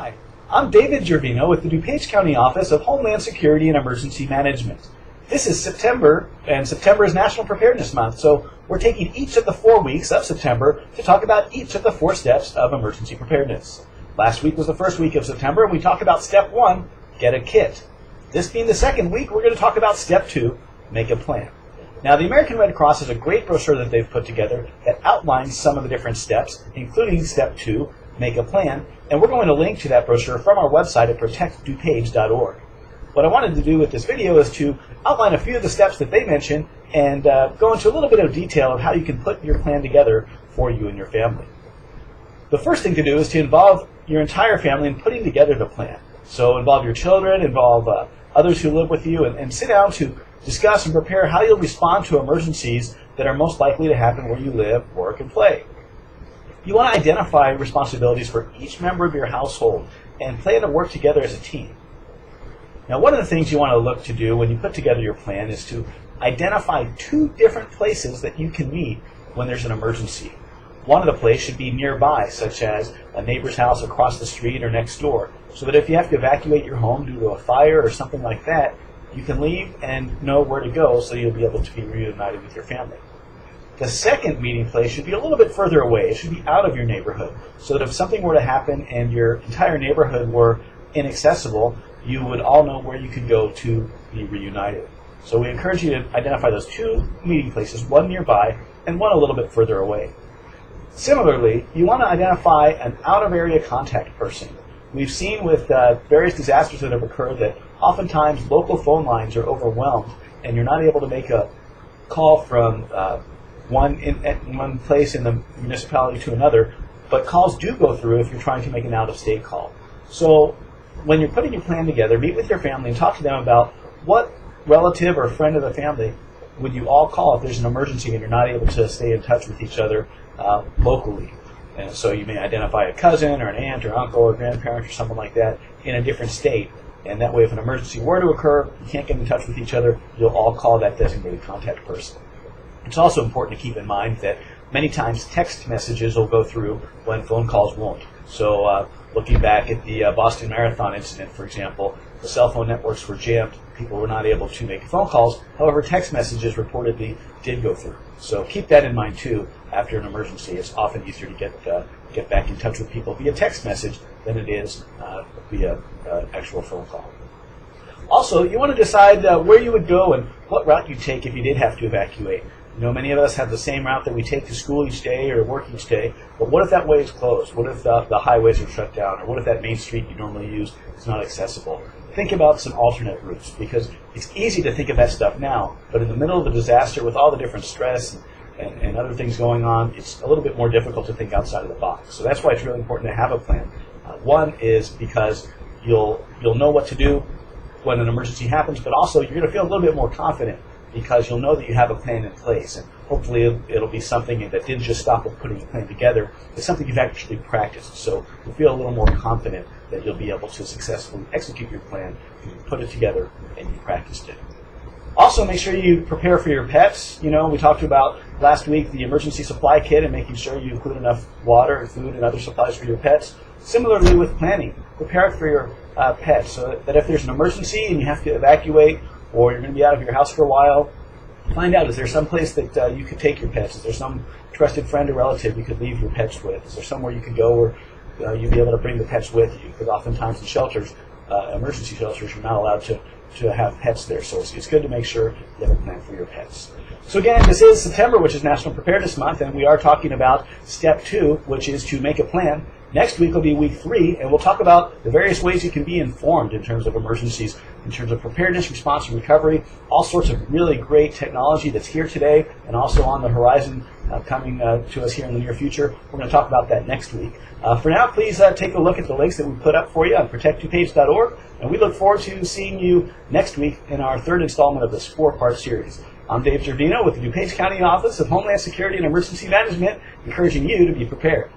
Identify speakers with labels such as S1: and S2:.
S1: Hi, I'm David Gervino with the DuPage County Office of Homeland Security and Emergency Management. This is September, and September is National Preparedness Month, so we're taking each of the 4 weeks of September to talk about each of the 4 steps of emergency preparedness. Last week was the first week of September, and we talked about step 1, get a kit. This being the second week, we're going to talk about step 2, make a plan. Now, the American Red Cross has a great brochure that they've put together that outlines some of the different steps, including step 2, make a plan, and we're going to link to that brochure from our website at protectdupage.org. What I wanted to do with this video is to outline a few of the steps that they mention and go into a little bit of detail of how you can put your plan together for you and your family. The first thing to do is to involve your entire family in putting together the plan. So involve your children, involve others who live with you, and sit down to discuss and prepare how you'll respond to emergencies that are most likely to happen where you live, work, and play. You want to identify responsibilities for each member of your household and plan to work together as a team. Now, one of the things you want to look to do when you put together your plan is to identify 2 different places that you can meet when there's an emergency. One of the places should be nearby, such as a neighbor's house across the street or next door, so that if you have to evacuate your home due to a fire or something like that, you can leave and know where to go so you'll be able to be reunited with your family. The second meeting place should be a little bit further away. It should be out of your neighborhood, so that if something were to happen and your entire neighborhood were inaccessible, you would all know where you could go to be reunited. So we encourage you to identify those 2 meeting places, one nearby and one a little bit further away. Similarly, you want to identify an out-of-area contact person. We've seen with various disasters that have occurred that oftentimes local phone lines are overwhelmed and you're not able to make a call from one place in the municipality to another, but calls do go through if you're trying to make an out-of-state call. So when you're putting your plan together, meet with your family and talk to them about what relative or friend of the family would you all call if there's an emergency and you're not able to stay in touch with each other locally. And so you may identify a cousin or an aunt or uncle or grandparent or someone like that in a different state. And that way, if an emergency were to occur, you can't get in touch with each other, you'll all call that designated contact person. It's also important to keep in mind that many times text messages will go through when phone calls won't. So looking back at the Boston Marathon incident, for example, the cell phone networks were jammed. People were not able to make phone calls. However, text messages reportedly did go through. So keep that in mind, too. After an emergency, it's often easier to get back in touch with people via text message than it is via actual phone call. Also, you want to decide where you would go and what route you'd take if you did have to evacuate. You know, many of us have the same route that we take to school each day or to work each day, but what if that way is closed? What if the highways are shut down? Or what if that main street you normally use is not accessible? Think about some alternate routes, because it's easy to think of that stuff now, but in the middle of a disaster with all the different stress and other things going on, it's a little bit more difficult to think outside of the box. So that's why it's really important to have a plan. One is because you'll know what to do when an emergency happens, but also you're going to feel a little bit more confident because you'll know that you have a plan in place, and hopefully it'll be something that didn't just stop with putting a plan together. It's something you've actually practiced, so you'll feel a little more confident that you'll be able to successfully execute your plan if you put it together and you practiced it. Also, make sure you prepare for your pets. You know, we talked about last week the emergency supply kit and making sure you include enough water and food and other supplies for your pets. Similarly with planning, prepare for your pets so that if there's an emergency and you have to evacuate or you're going to be out of your house for a while, find out, is there some place that you could take your pets? Is there some trusted friend or relative you could leave your pets with? Is there somewhere you could go where you'd be able to bring the pets with you? Because oftentimes in shelters, emergency shelters, you're not allowed to have pets there. So it's good to make sure you have a plan for your pets. So again, this is September, which is National Preparedness Month, and we are talking about step 2, which is to make a plan. Next week will be week 3, and we'll talk about the various ways you can be informed in terms of emergencies, in terms of preparedness, response, and recovery, all sorts of really great technology that's here today and also on the horizon coming to us here in the near future. We're going to talk about that next week. For now, please take a look at the links that we put up for you on protectdupage.org, and we look forward to seeing you next week in our 3rd installment of this 4-part series. I'm Dave Gervino with the DuPage County Office of Homeland Security and Emergency Management, encouraging you to be prepared.